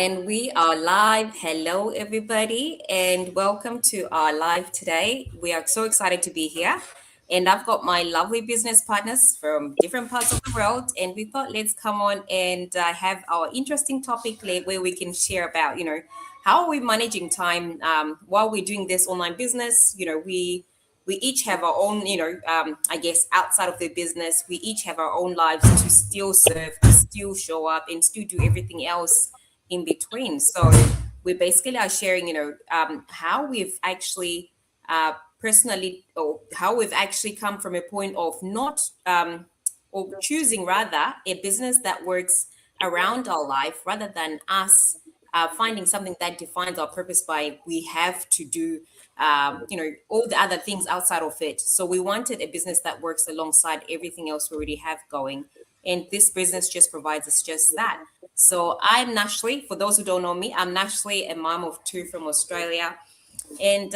And we are live. Hello, everybody, and welcome to our live today. We are so excited to be here. And I've got my lovely business partners from different parts of the world. And we thought let's come on and have our interesting topic where we can share about, how are we managing time while we're doing this online business? We each have our own, I guess outside of the business, we each have our own lives to still serve, to still show up, and still do everything else in between. So we basically are sharing, how we've actually personally, or how we've actually come from a point of not, or choosing rather, a business that works around our life rather than us finding something that defines our purpose by we have to do all the other things outside of it. So we wanted a business that works alongside everything else we already have going, and this business just provides us just that. So I'm Nashley. For those who don't know me, I'm Nashley, a mom of two from Australia. And,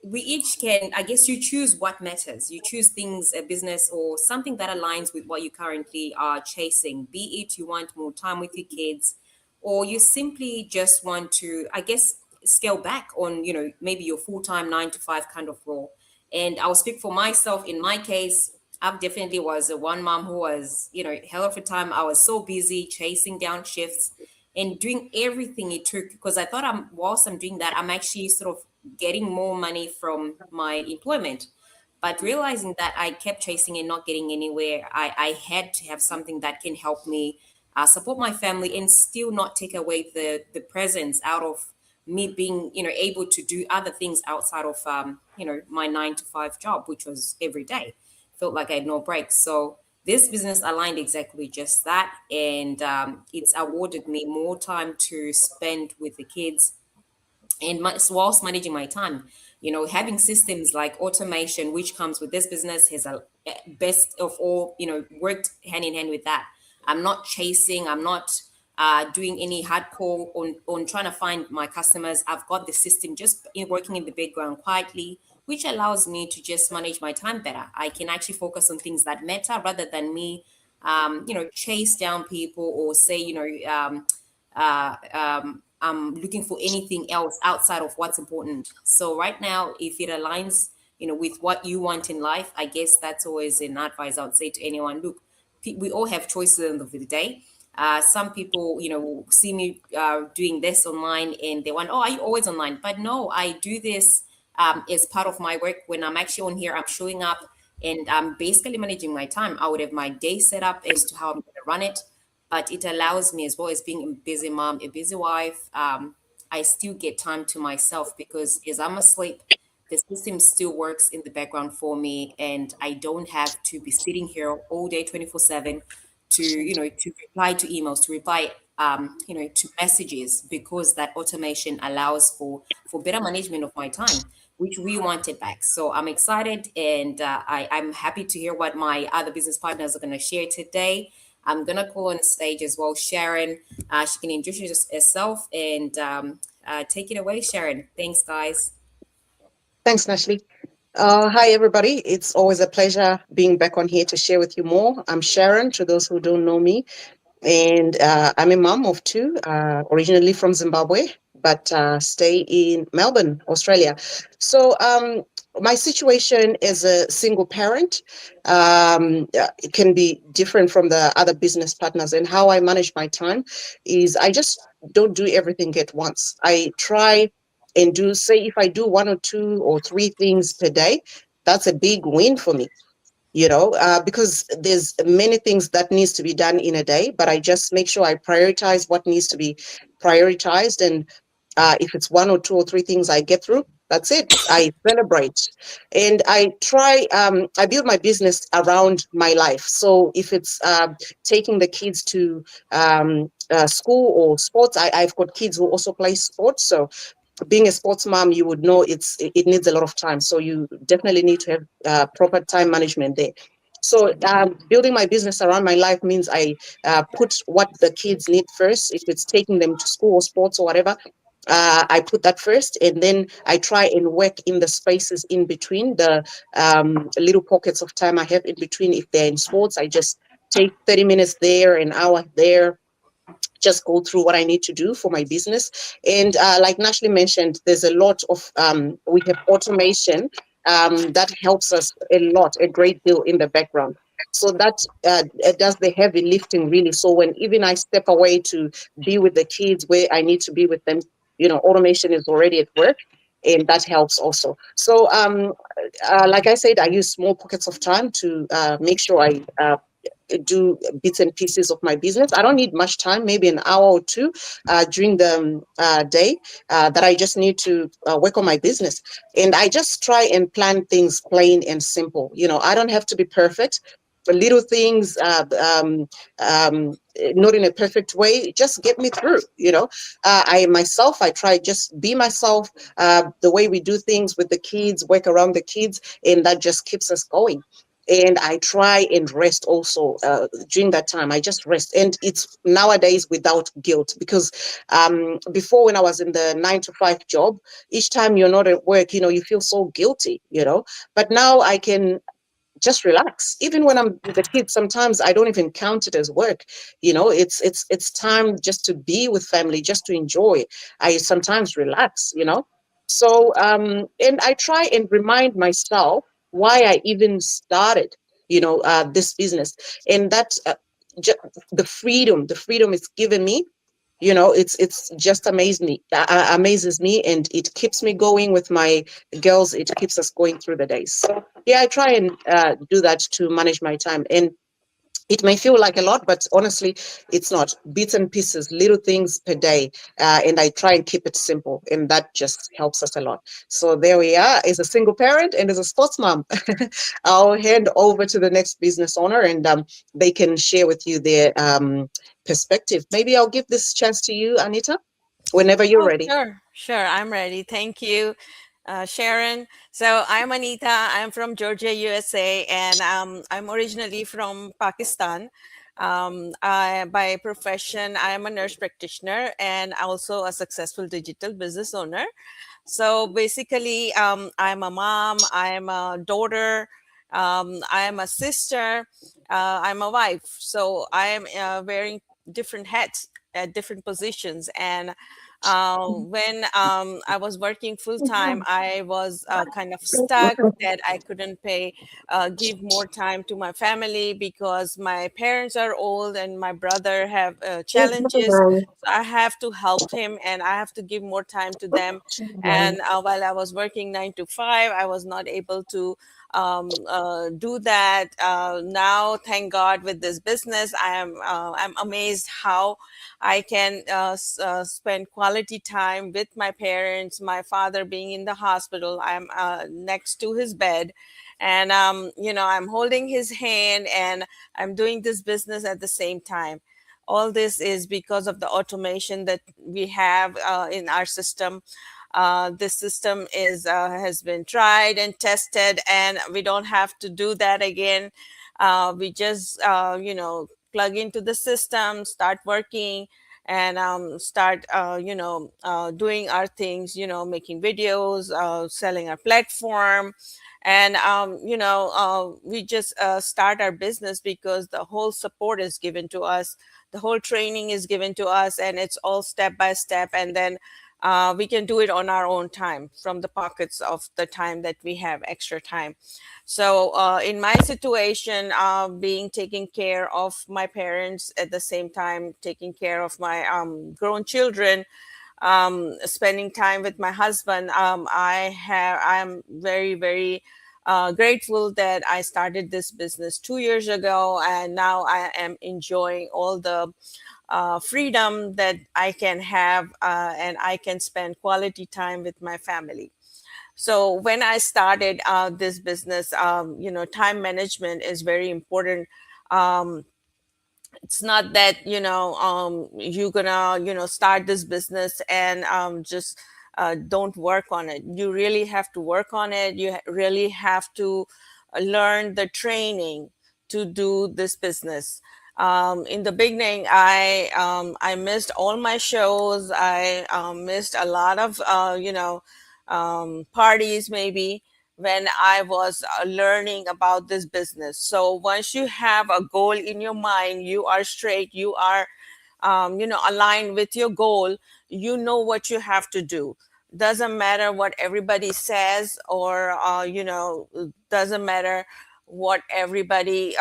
we each can, I guess you choose what matters. You choose things, a business or something that aligns with what you currently are chasing, be it you want more time with your kids, or you simply just want to, I guess, scale back on, maybe your full-time 9 to 5 kind of role. And I'll speak for myself. In my case, I've definitely was a one mom who was, hell of a time. I was so busy chasing down shifts and doing everything it took, because I thought whilst I'm doing that, I'm actually sort of getting more money from my employment. But realizing that I kept chasing and not getting anywhere, I had to have something that can help me support my family and still not take away the presence out of me being, able to do other things outside of, my 9 to 5 job, which was every day. Felt like I had no breaks. So this business aligned exactly just that. And it's awarded me more time to spend with the kids and whilst managing my time. Having systems like automation, which comes with this business, has a best of all, worked hand in hand with that. I'm not chasing, I'm not doing any hardcore on trying to find my customers. I've got the system just working in the background quietly, which allows me to just manage my time better. I can actually focus on things that matter rather than me chase down people or say, I'm looking for anything else outside of what's important. So right now, if it aligns, with what you want in life, I guess that's always an advice I would say to anyone. Look, we all have choices at the end of the day. Some people, will see me doing this online and they want, oh, are you always online? But no, I do this as part of my work. When I'm actually on here, I'm showing up and I'm basically managing my time. I would have my day set up as to how I'm going to run it, but it allows me, as well as being a busy mom, a busy wife, I still get time to myself, because as I'm asleep, the system still works in the background for me, and I don't have to be sitting here all day 24/7 to, to reply to emails, to reply to messages, because that automation allows for better management of my time, which we wanted back. So I'm excited, and I'm happy to hear what my other business partners are going to share today. I'm gonna call on stage as well Sharon. She can introduce herself and take it away, Sharon. Thanks, guys. Thanks, Nashley. Hi, everybody. It's always a pleasure being back on here to share with you more. I'm Sharon, to those who don't know me, and I'm a mom of two, originally from Zimbabwe, but stay in Melbourne, Australia. So, my situation as a single parent, it can be different from the other business partners, and how I manage my time is I just don't do everything at once. I try and do, say, if I do one or two or three things per day, that's a big win for me, because there's many things that needs to be done in a day, but I just make sure I prioritize what needs to be prioritized. And if it's one or two or three things I get through, that's it. I celebrate. And I build my business around my life. So if it's taking the kids to school or sports, I've got kids who also play sports. So being a sports mom, you would know it needs a lot of time. So you definitely need to have proper time management there. So building my business around my life means I put what the kids need first. If it's taking them to school or sports or whatever, I put that first, and then I try and work in the spaces in between, the little pockets of time I have in between. If they're in sports, I just take 30 minutes there, an hour there, just go through what I need to do for my business. And like Nashley mentioned, there's a lot of, we have automation that helps us a lot, a great deal in the background. So that it does the heavy lifting really. So when even I step away to be with the kids where I need to be with them, automation is already at work. And that helps also. So, like I said, I use small pockets of time to make sure I do bits and pieces of my business. I don't need much time, maybe an hour or two during the day that I just need to work on my business. And I just try and plan things plain and simple. I don't have to be perfect. The little things, not in a perfect way, just get me through. I try just be myself. The way we do things with the kids, work around the kids, and that just keeps us going. And I try and rest also during that time. I just rest, and it's nowadays without guilt, because before, when I was in the 9 to 5 job, each time you're not at work, you feel so guilty. But now I can just relax. Even when I'm with the kids, sometimes I don't even count it as work. It's time just to be with family, just to enjoy. I sometimes relax. So and I try and remind myself why I even started, this business. And that the freedom it's given me, it's just amazes me, and it keeps me going with my girls. It keeps us going through the days. So yeah, I try and do that to manage my time. And it may feel like a lot, but honestly, it's not. Bits and pieces, little things per day. And I try and keep it simple, and that just helps us a lot. So there we are. As a single parent and as a sports mom, I'll hand over to the next business owner, and they can share with you their perspective. Maybe I'll give this chance to you, Anita, whenever you're Oh, ready. sure, sure. I'm ready. Thank you, Sharon. So I'm Anita. I'm from Georgia, USA, and I'm originally from Pakistan. By profession, I am a nurse practitioner and also a successful digital business owner. So basically, I'm a mom, I'm a daughter, I'm a sister, I'm a wife. So I am wearing different hats at different positions. And when I was working full time, I was kind of stuck that I couldn't give more time to my family because my parents are old and my brother have challenges. So I have to help him and I have to give more time to them. And while I was working 9 to 5, I was not able to do that. Now, thank God, with this business, I'm amazed how I can spend quality time with my parents. My father being in the hospital, I'm next to his bed, and I'm holding his hand, and I'm doing this business at the same time. All this is because of the automation that we have in our system. This system is has been tried and tested, and we don't have to do that again. We just plug into the system, start working, and start doing our things, making videos, selling our platform. And we just start our business because the whole support is given to us, the whole training is given to us, and it's all step by step. And then we can do it on our own time from the pockets of the time that we have extra time. So in my situation, being taking care of my parents at the same time taking care of my grown children, spending time with my husband, I'm very, very grateful that I started this business 2 years ago, and now I am enjoying all the freedom that I can have, and I can spend quality time with my family. So when I started this business, time management is very important. Um, it's not that you're gonna start this business and just don't work on it. You really have to work on it. You really have to learn the training to do this business. In the beginning, I missed all my shows. I missed a lot of parties, maybe, when I was learning about this business. So once you have a goal in your mind, you are straight, you are aligned with your goal, you know what you have to do. Doesn't matter what everybody says, or doesn't matter what everybody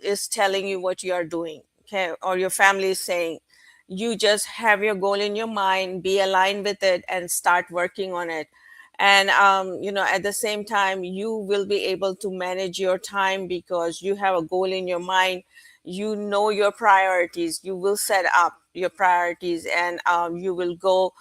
is telling you what you are doing, okay, or your family is saying. You just have your goal in your mind, be aligned with it, and start working on it. And at the same time, you will be able to manage your time because you have a goal in your mind. You know your priorities, you will set up your priorities, and you will go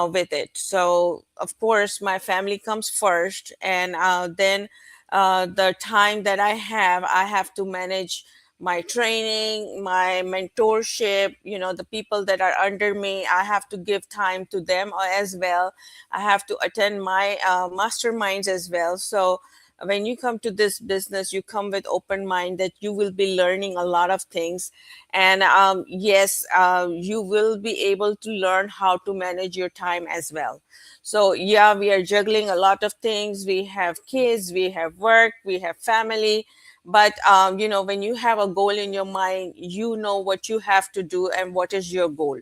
with it. So of course my family comes first, and then the time that I have to manage my training, my mentorship, the people that are under me. I have to give time to them as well. I have to attend my masterminds as well. So when you come to this business, you come with open mind that you will be learning a lot of things. And yes, you will be able to learn how to manage your time as well. So yeah, we are juggling a lot of things. We have kids, we have work, we have family. But when you have a goal in your mind, you know what you have to do and what is your goal,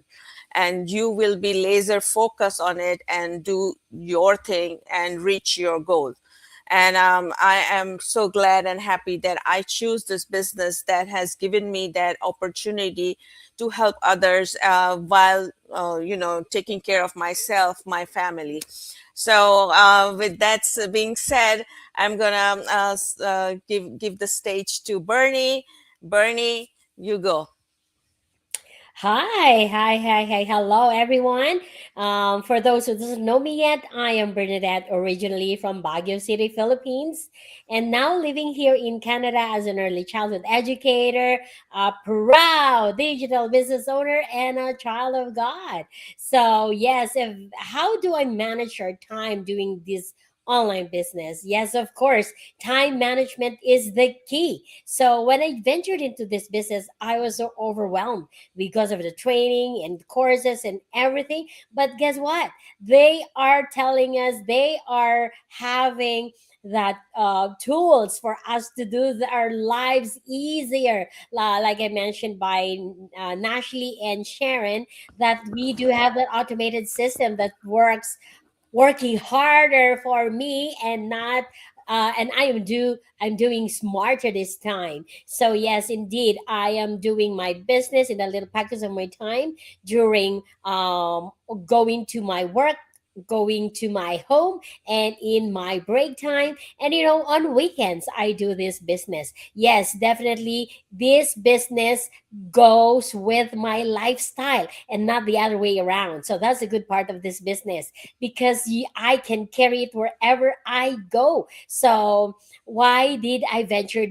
and you will be laser focused on it and do your thing and reach your goal. And I am so glad and happy that I choose this business that has given me that opportunity to help others, while taking care of myself, my family. So with that being said, I'm gonna give the stage to Bernie. Bernie, you go. Hi. Hello, everyone. For those who doesn't know me yet, I am Bernadette, originally from Baguio City, Philippines, and now living here in Canada as an early childhood educator, a proud digital business owner, and a child of God. So, yes, how do I manage our time doing this online business? Yes, of course, time management is the key. So, when I ventured into this business, I was so overwhelmed because of the training and courses and everything. But guess what? They are telling us they are having that tools for us to do our lives easier. Like I mentioned by Nashley and Sharon, that we do have that automated system that working harder for me and not and I'm doing smarter this time. So yes, indeed, I am doing my business in a little pockets of my time during going to my work, going to my home, and in my break time, and on weekends I do this business. Yes, definitely this business goes with my lifestyle and not the other way around. So that's a good part of this business, because I can carry it wherever I go. So why did I venture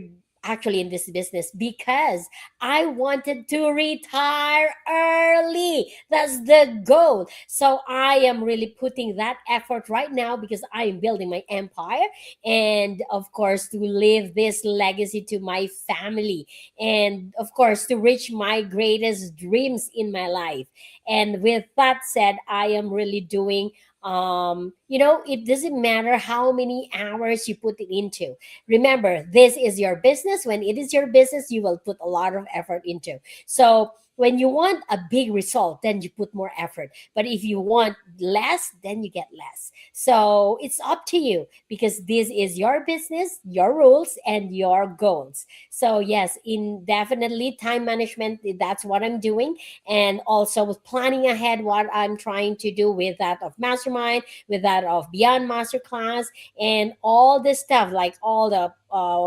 actually in this business? Because I wanted to retire early. That's the goal. So I am really putting that effort right now because I am building my empire, and of course to leave this legacy to my family, and of course to reach my greatest dreams in my life. And with that said, I am really doing it doesn't matter how many hours you put it into. Remember, this is your business. When it is your business, you will put a lot of effort into. So when you want a big result, then you put more effort. But if you want less, then you get less. So it's up to you, because this is your business, your rules, and your goals. So yes, in definitely time management, that's what I'm doing. And also with planning ahead what I'm trying to do with that of mastermind, with that of beyond masterclass, and all this stuff, like all the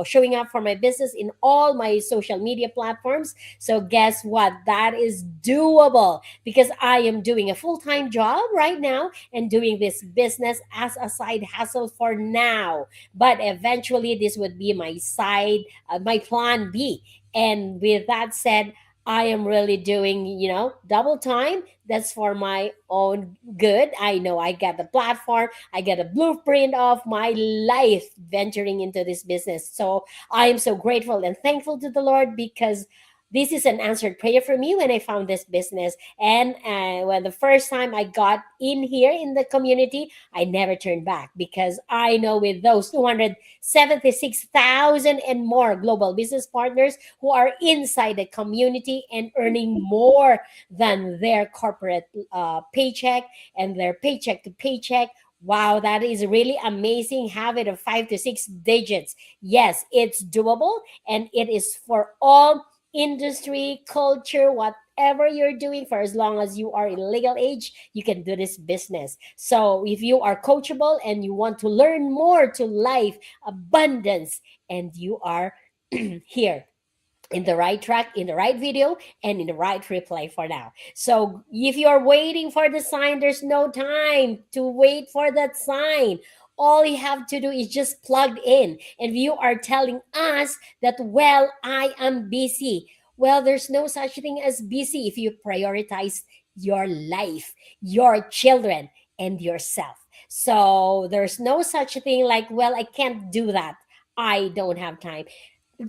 showing up for my business in all my social media platforms. So guess what? That is doable, because I am doing a full-time job right now and doing this business as a side hustle for now. But eventually this would be my my plan B. And with that said, I am really doing, double time. That's for my own good. I know I got the platform, I get a blueprint of my life venturing into this business. So I am so grateful and thankful to the Lord, because this is an answered prayer for me when I found this business. And when the first time I got in here in the community, I never turned back, because I know with those 276,000 and more global business partners who are inside the community and earning more than their corporate paycheck and their paycheck to paycheck. Wow, that is really amazing. Have it of 5 to 6 digits. Yes, it's doable, and it is for all industry, culture, whatever you're doing. For as long as you are in legal age, you can do this business. So if you are coachable and you want to learn more to life, abundance, and you are here in the right track, in the right video, and in the right replay for now. So if you're waiting for the sign, there's no time to wait for that sign. All you have to do is just plug in. And if you are telling us that, well, I am busy. Well, there's no such thing as busy if you prioritize your life, your children, and yourself. So there's no such thing like, well, I can't do that. I don't have time.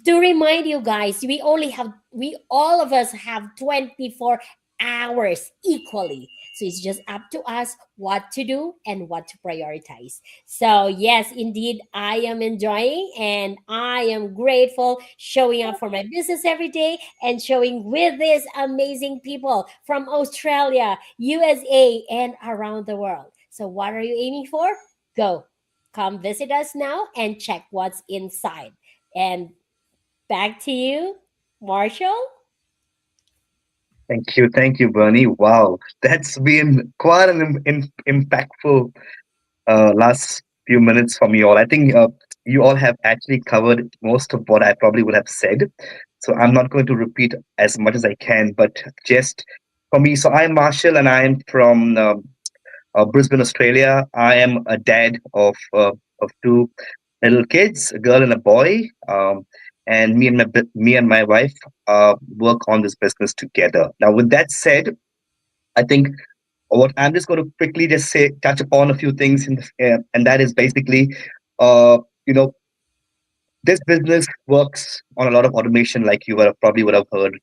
To remind you guys, we all of us have 24 hours equally. So it's just up to us what to do and what to prioritize. So yes, indeed, I am enjoying and I am grateful showing up for my business every day and showing with these amazing people from Australia, USA, and around the world. So what are you aiming for? Go. Come visit us now and check what's inside. And back to you, Marshall. Thank you, Bernie. Wow, that's been quite an impactful last few minutes from you all. I think you all have actually covered most of what I probably would have said. So I'm not going to repeat as much as I can, but just for me, so I'm Marshall and I'm from Brisbane, Australia. I am a dad of two little kids, a girl and a boy. And me and my wife work on this business together. Now, with that said, I think what I'm just going to quickly just say, touch upon a few things, and that is basically, you know, this business works on a lot of automation, like you probably would have heard,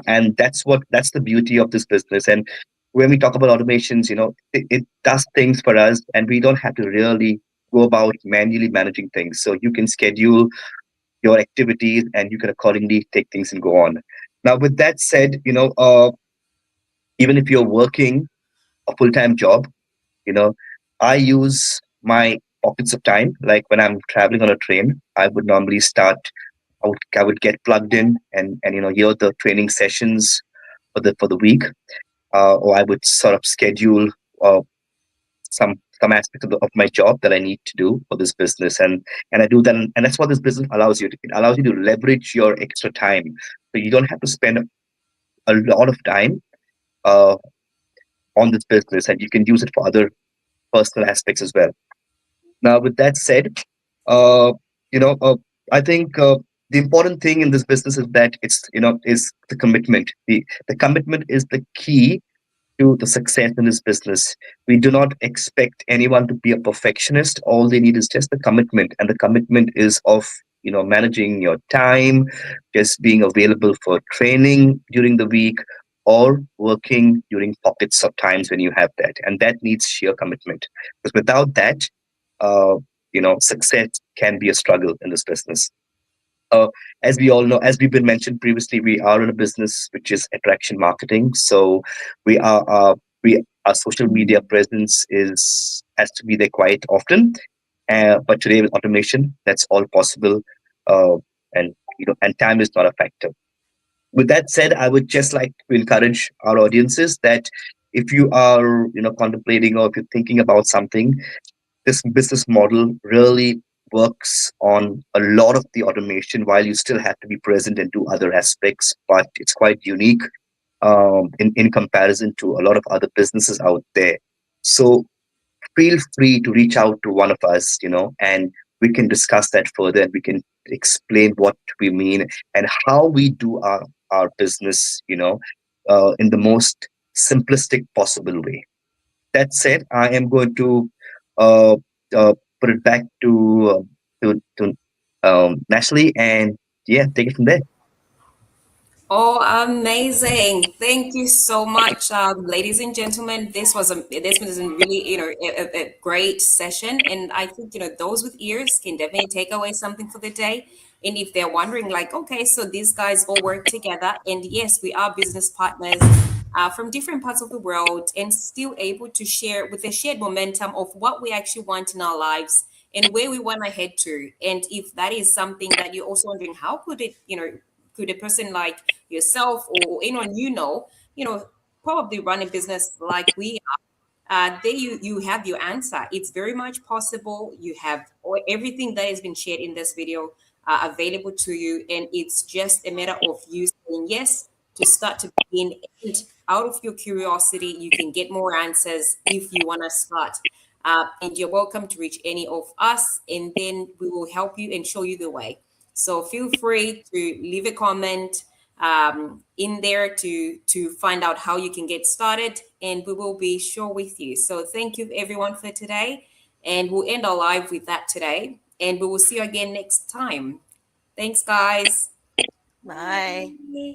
and that's the beauty of this business. And when we talk about automations, it does things for us, and we don't have to really go about manually managing things. So you can schedule your activities, and you can accordingly take things and go on. Now, with that said, even if you're working a full-time job, I use my pockets of time. Like when I'm traveling on a train, I would normally start. I would get plugged in and hear the training sessions for the week, or I would sort of schedule some aspect of my job that I need to do for this business, and I do that, and that's what this business allows you to. It allows you to leverage your extra time, so you don't have to spend a lot of time on this business, and you can use it for other personal aspects as well. Now, with that said, I think the important thing in this business is that is the commitment. The commitment is the key to the success in this business. We do not expect anyone to be a perfectionist. All they need is just the commitment, and the commitment is of managing your time, just being available for training during the week, or working during pockets of times when you have that, and that needs sheer commitment. Because without that, success can be a struggle in this business. As we all know, as we've been mentioned previously, we are in a business which is attraction marketing. So our social media presence has to be there quite often. But today with automation, that's all possible, and time is not a factor. With that said, I would just like to encourage our audiences that if you are contemplating, or if you're thinking about something, this business model really works on a lot of the automation while you still have to be present and do other aspects, but it's quite unique in comparison to a lot of other businesses out there. So feel free to reach out to one of us, and we can discuss that further, and we can explain what we mean and how we do our business, in the most simplistic possible way. That said, I am going to put it back to Natalie, and yeah, take it from there. Oh, amazing! Thank you so much, ladies and gentlemen. This was a really a great session, and I think those with ears can definitely take away something for the day. And if they're wondering, like, okay, so these guys all work together, and yes, we are business partners from different parts of the world, and still able to share with a shared momentum of what we actually want in our lives and where we want to head to. And if that is something that you're also wondering, how could it, could a person like yourself or anyone probably run a business like we there you have your answer. It's very much possible. You have everything that has been shared in this video available to you, and it's just a matter of you saying yes to start to begin. And out of your curiosity, you can get more answers if you want to start. And you're welcome to reach any of us, and then we will help you and show you the way. So feel free to leave a comment in there to find out how you can get started, and we will be sure with you. So thank you everyone for today, and we'll end our live with that today, and we will see you again next time. Thanks, guys. Bye. Bye.